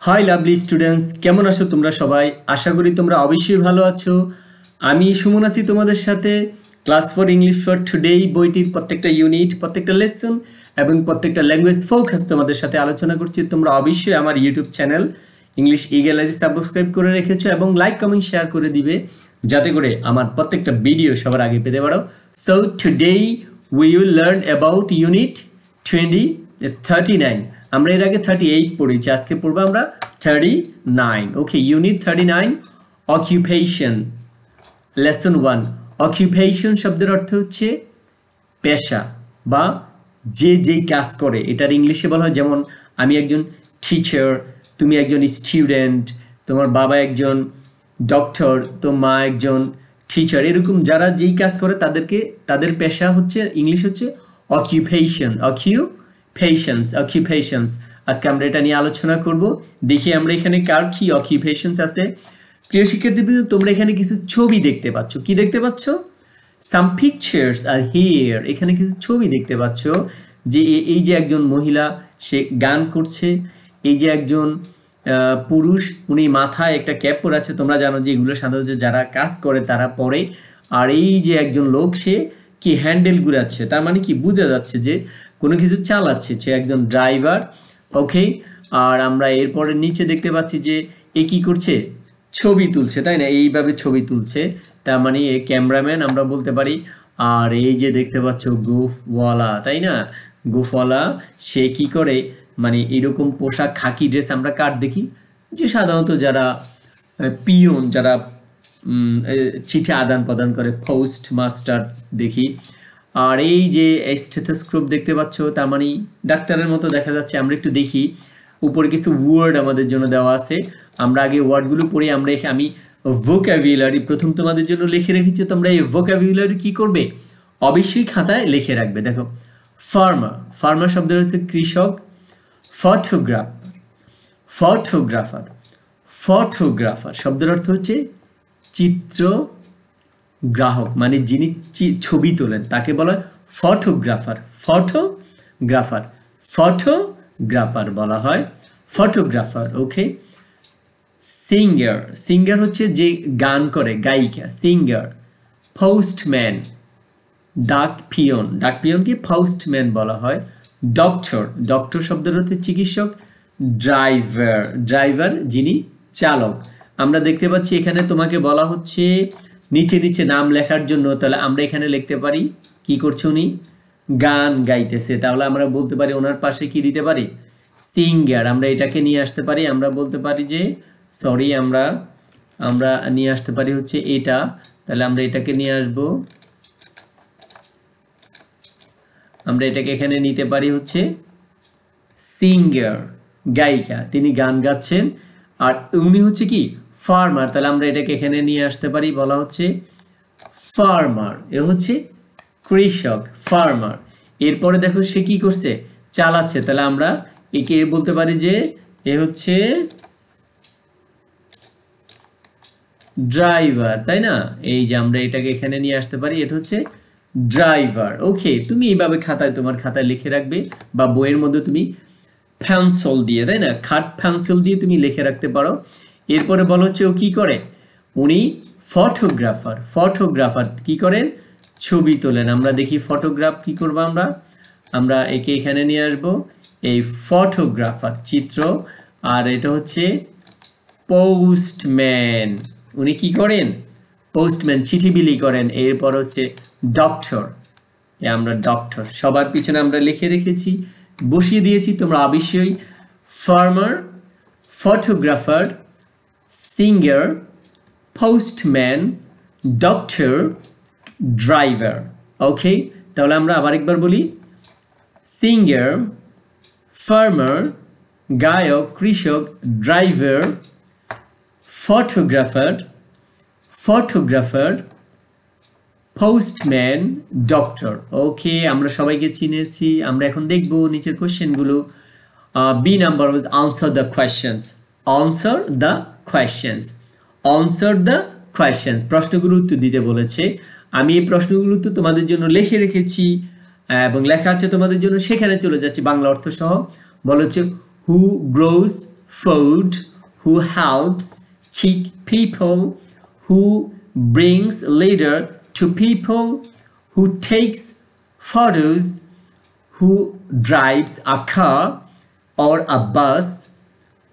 High lovely students, কেমন আছো তোমরা সবাই? আশা করি তোমরা অবশ্যই ভালো আছো। আমি সুমন আছি তোমাদের সাথে। ক্লাস 4 ইংলিশ ফর টুডেই বইটির প্রত্যেকটা ইউনিট, প্রত্যেকটা লেসন এবং প্রত্যেকটা ল্যাঙ্গুয়েজ ফোকাস তোমাদের সাথে আলোচনা করছি। তোমরা অবশ্যই আমার ইউটিউব চ্যানেল ইংলিশ ই-গ্যালারি সাবস্ক্রাইব করে রেখেছো এবং লাইক কমেন্ট শেয়ার করে দিবে, যাতে করে আমার প্রত্যেকটা ভিডিও সবার আগে পেতে পারো। So today we will learn about unit 39। আমরা এর আগে 38 পড়েছি, আজকে পড়বো আমরা 39। ওকে, ইউনিট 39 অকিউপেশন। লেসন 1। অকিউপেশন শব্দের অর্থ হচ্ছে পেশা বা যে যেই কাজ করে। এটার ইংলিশে বলা হয়, যেমন আমি একজন টিচার, তুমি একজন স্টুডেন্ট, তোমার বাবা একজন ডক্টর, তো মা একজন টিচার। এরকম যারা যেই কাজ করে তাদের পেশা হচ্ছে, ইংলিশ হচ্ছে অকিউপেশন। অকিউপেশনস। আজকে আমরা এটা নিয়ে আলোচনা করব। দেখি আমরা এখানে কার কি অকিউপেশনস আছে। প্রিয় শিক্ষার্থীবৃন্দ, তোমরা এখানে কিছু ছবি দেখতে পাচ্ছ। কি দেখতে পাচ্ছ? সাম পিকচার্স আর হিয়ার। এখানে কিছু ছবি দেখতে পাচ্ছ যে এই যে একজন মহিলা, সে গান করছে। এই যে একজন পুরুষ, উনি মাথায় একটা ক্যাপ পরে আছে। তোমরা জানো যে এগুলো সাধারণত যারা কাজ করে তারা পরে। আর এই যে একজন লোক, সে কি হ্যান্ডেল ঘুরাচ্ছে, তার মানে কি বোঝা যাচ্ছে যে কোনো কিছু চালাচ্ছে, সে একজন ড্রাইভার। ওকে, আর আমরা এরপরে নিচে দেখতে পাচ্ছি যে এ কি করছে? ছবি তুলছে, তাই না? এইভাবে ছবি তুলছে, তার মানে এ ক্যামেরাম্যান আমরা বলতে পারি। আর এই যে দেখতে পাচ্ছ গোফওয়ালা, তাই না? গোফওয়ালা সে কি করে, মানে এরকম পোশাক, খাকি ড্রেস আমরা কার দেখি? যে সাধারণত যারা পিয়ন, যারা চিঠি আদান প্রদান করে, পোস্ট মাস্টার দেখি। আর এই যে স্টেথোস্কোপ দেখতে পাচ্ছ, তার মানে ডাক্তারের মতো দেখা যাচ্ছে। আমরা একটু দেখি, উপরে কিছু ওয়ার্ড আমাদের জন্য দেওয়া আছে। আমরা আগে ওয়ার্ডগুলো পড়ি। আমি ভোকাবুলারি প্রথম তোমাদের জন্য লিখে রেখেছি। তোমরা এই ভোকাবুলারি কি করবে? অবশ্যই খাতায় লিখে রাখবে। দেখো, ফার্মার শব্দের অর্থ কৃষক। ফটোগ্রাফার শব্দের অর্থ হচ্ছে চিত্রগ্রাহক, মানে যিনি ছবি তোলেন তাকে বলা হয় ফটোগ্রাফার বলা হয় ফটোগ্রাফার। ওকে, সিঙ্গার হচ্ছে যে গান করে, গায়িকা, সিঙ্গার। পোস্টম্যান, ডাক পিয়নকে পোস্টম্যান বলা হয়। ডক্টর শব্দের অর্থ চিকিৎসক। ড্রাইভার যিনি চালক। আমরা দেখতে পাচ্ছি এখানে তোমাকে বলা হচ্ছে নিচে নাম লেখার জন্য। তাহলে আমরা এখানে লিখতে পারি, কি করছে উনি? গান গাইতেছে। তাহলে আমরা বলতে পারি ওনার পাশে কি দিতে পারি? সিঙ্গার। আমরা এটাকে নিয়ে আসতে পারি, আমরা বলতে পারি যে আমরা নিয়ে আসতে পারি হচ্ছে এটা। তাহলে আমরা এটাকে নিয়ে আসবো, আমরা এটাকে এখানে নিতে পারি হচ্ছে সিঙ্গার, গায়িকা, তিনি গান গাচ্ছেন। আর উনি হচ্ছে কি? ফার্মার। তাহলে আমরা এটাকে এখানে নিয়ে আসতে পারি, বলা হচ্ছে ফার্মার। এ হচ্ছে কৃষক, ফার্মার। এরপরে দেখো সে কি করছে? চালাচ্ছে। তাহলে আমরা একে বলতে পারি যে এ হচ্ছে ড্রাইভার, তাই না? এই যে আমরা এটাকে এখানে নিয়ে আসতে পারি, এটা হচ্ছে ড্রাইভার। ওকে, তুমি এইভাবে তোমার খাতায় লিখে রাখবে, বা বইয়ের মধ্যে তুমি পেন্সিল দিয়ে, তাই না, পেন্সিল দিয়ে তুমি লিখে রাখতে পারো। এরপরে বলা হচ্ছে ও কি করে? উনি ফটোগ্রাফার কি করেন? ছবি তোলেন। আমরা দেখি ফটোগ্রাফ কি করবো, আমরা একে এখানে নিয়ে আসবো, এই ফটোগ্রাফার চিত্র। আর এটা হচ্ছে পোস্টম্যান, উনি কি করেন? পোস্টম্যান, চিঠি বিলি করেন। এরপর হচ্ছে ডক্টর, আমরা ডক্টর সবার পিছনে আমরা লিখে রেখেছি, বসিয়ে দিয়েছি। তোমরা অবশ্যই farmer, photographer, singer, postman, doctor, driver. Okay, তাহলে আমরা আবার একবার বলি, সিঙ্গার, ফার্মার, গায়ক, কৃষক, driver, photographer, postman, doctor. Okay, আমরা সবাইকে চিনেছি। আমরা এখন দেখব নিচের কোশ্চেনগুলো। B number was answer the questions. প্রশ্নগুলো উত্তর দিতে বলেছে। আমি এই প্রশ্নগুলো তো তোমাদের জন্য লিখে রেখেছি এবং লেখা আছে তোমাদের জন্য, সেখানে চলে যাচ্ছি বাংলা অর্থ সহ। বলা হচ্ছে হু grows food, who helps sick people, who brings leisure to people, who takes photos, who drives a car or a bus,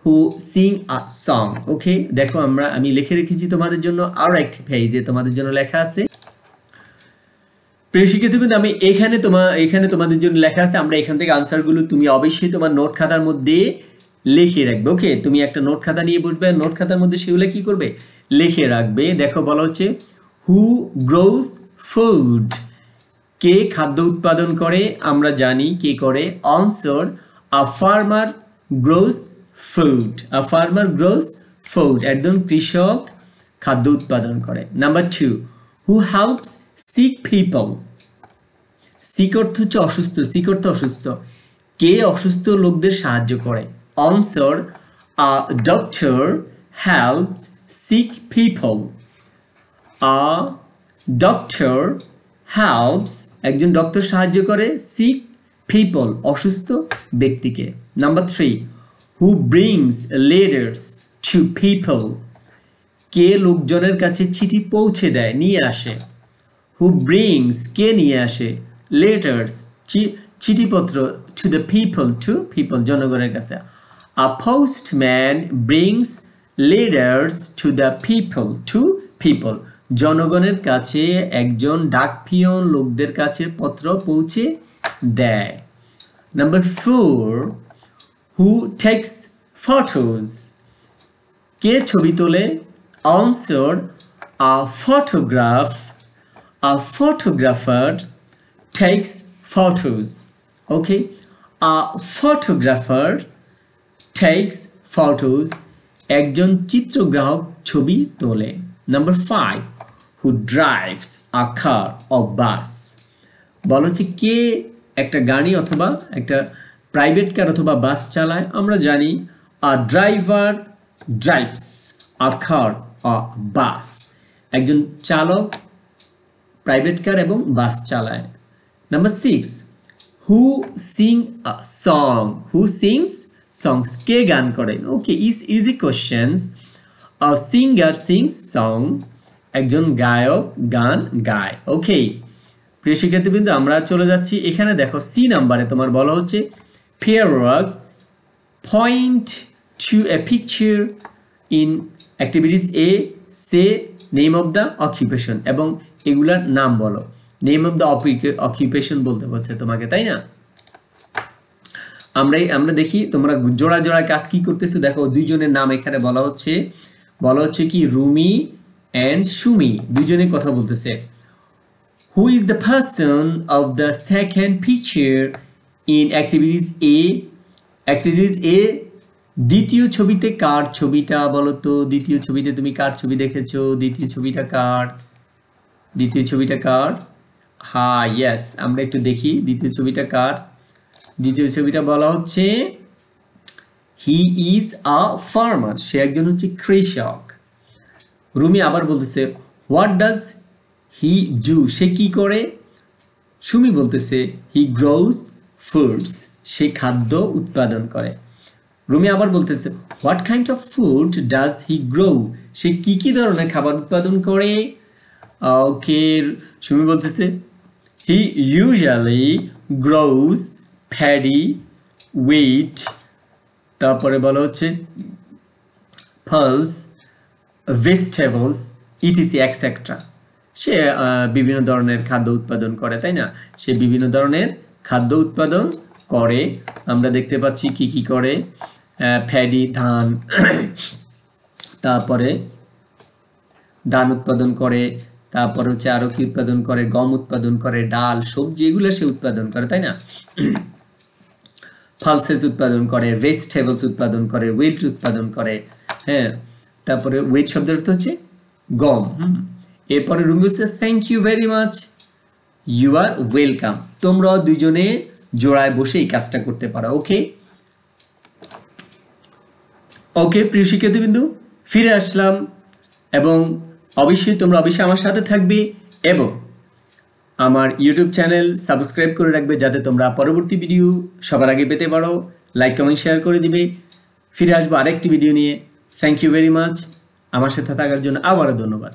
who sing a song. Okay, দেখো আমি লিখে রেখেছি তোমাদের জন্য আরো একটি পেজে তোমাদের জন্য লেখা আছে। প্রিয় শিক্ষার্থীবৃন্দ, আমি এখানে তোমাদের জন্য লেখা আছে, আমরা এখান থেকে আনসারগুলো তুমি অবশ্যই তোমার নোট খাতার মধ্যে লিখে রাখবে। ওকে, তুমি একটা নোট খাতা নিয়ে বসবে, নোট খাতার মধ্যে সেগুলো কি করবে, লিখে রাখবে। দেখো বলা হচ্ছে হু গ্রোস ফুড, কে খাদ্য উৎপাদন করে, আমরা জানি কে করে। Answer a farmer grows food, a farmer grows food, একজন কৃষক খাদ্য উৎপাদন করে। Number 2, who helps sick people, sick অর্থ হচ্ছে অসুস্থ, সিক অর্থ অসুস্থ, কে অসুস্থ লোকদের সাহায্য করে। Answer a doctor helps sick people, a doctor helps, একজন ডক্টর সাহায্য করে, সিক পিপল অসুস্থ ব্যক্তিকে। Number 3, who brings letters to people, কে লোকজনের কাছে চিঠি পৌঁছে দেয়, নিয়ে আসে। হু ব্রিংস, কে নিয়ে আসে, লেটার্স চিঠিপত্র, to the people, to people জনগণের কাছে। A postman brings letters to the people, to people জনগণের কাছে একজন ডাকপিয়ন লোকদের কাছে পত্র পৌঁছে দেয়। নাম্বার 4, হু টেকস ফটোজ, কে ছবি তোলে। Answer a photograph, a photographer takes photos. Okay, a photographer takes photos, একজন চিত্রগ্রাহক ছবি তোলে। Number 5, who drives a car or bus, বলা হচ্ছে কে একটা গাড়ি অথবা একটা প্রাইভেট কার অথবা বাস চালায়, আমরা জানি a driver drives a car or bus, একজন চালক প্রাইভেট কার এবং বাস চালায়। Number 6, who sing a song, who sings songs, কে গান করে। Okay, easy questions. A singer sings song, একজন গায়ক গান গায়। ওকে প্রিয় শিক্ষার্থীবৃন্দ, আমরা চলে যাচ্ছি এখানে। দেখো সি নাম্বারে তোমার বলা হচ্ছে pair work, point to a picture in activities a, say name of the occupation, এবং এগুলার নাম বলো। নেম অফ দ্য অকুপেশন বলতে বলছে তোমাকে, তাই না? আমরা দেখি তোমরা জোড়া জোড়া কাজ কি করতেছো। দেখো দুইজনের নাম এখানে বলা হচ্ছে কি রুমি এন্ড সুমি, দুইজনে কথা বলতেছে। Who is the person of the second picture in activities A, activities A দ্বিতীয় ছবিতে কার ছবিটা বলো তো। দ্বিতীয় ছবিতে তুমি কার ছবি দেখেছো? দ্বিতীয় ছবিটা কার? দ্বিতীয় ছবিটা কার? হ্যাঁ, ইয়েস, আমরা একটু দেখি দ্বিতীয় ছবিটা কার। দ্বিতীয় ছবিটা বলা হচ্ছে হি ইজ আ ফার্মার, সে একজন হচ্ছে কৃষক। রুমি আবার বলতেছে হোয়াট ডাজ হি ডু, সে কি করে? সুমি বলতেছে হি গ্রোস ফুডস, সে খাদ্য উৎপাদন করে। রুমি আবার বলতেছে what kind of food does he grow, সে কি কি ধরনের খাবার উৎপাদন করে? ওকে, সুমি বলতেছে he usually grows paddy, wheat, তারপরে বলা হচ্ছে পালস, ভেজিটেবলস, ইটিসি এক্সেট্রা। সে বিভিন্ন ধরনের খাদ্য উৎপাদন করে, তাই না? সে বিভিন্ন ধরনের খাদ্য উৎপাদন করে। আমরা দেখতে পাচ্ছি কি কি করে। প্যাডি ধান, তারপরে ধান উৎপাদন করে, তারপর হচ্ছে আরো কি উৎপাদন করে, গম উৎপাদন করে, ডাল, সবজি, এগুলো সে উৎপাদন করে, তাই না? পালসেস উৎপাদন করে, ভেজিটেবলস উৎপাদন করে, উইট উৎপাদন করে। হ্যাঁ, তারপরে উইট শব্দের অর্থ হচ্ছে গম। এরপরে রুমি বলছে thank you very much, you are welcome. তোমরা দুইজনে জোড়ায় বসে এই কাজটা করতে পারো। ওকে ওকে প্রিয় শিক্ষার্থীবৃন্দ, ফিরে আসলাম এবং অবশ্যই তোমরা আমার সাথে থাকবে এবং আমার ইউটিউব চ্যানেল সাবস্ক্রাইব করে রাখবে যাতে তোমরা পরবর্তী ভিডিও সবার আগে পেতে পারো। লাইক কমেন্ট শেয়ার করে দিবে। ফিরে আসবো আরেকটি ভিডিও নিয়ে। Thank you very much. আমার সাথে থাকার জন্য আবারও ধন্যবাদ।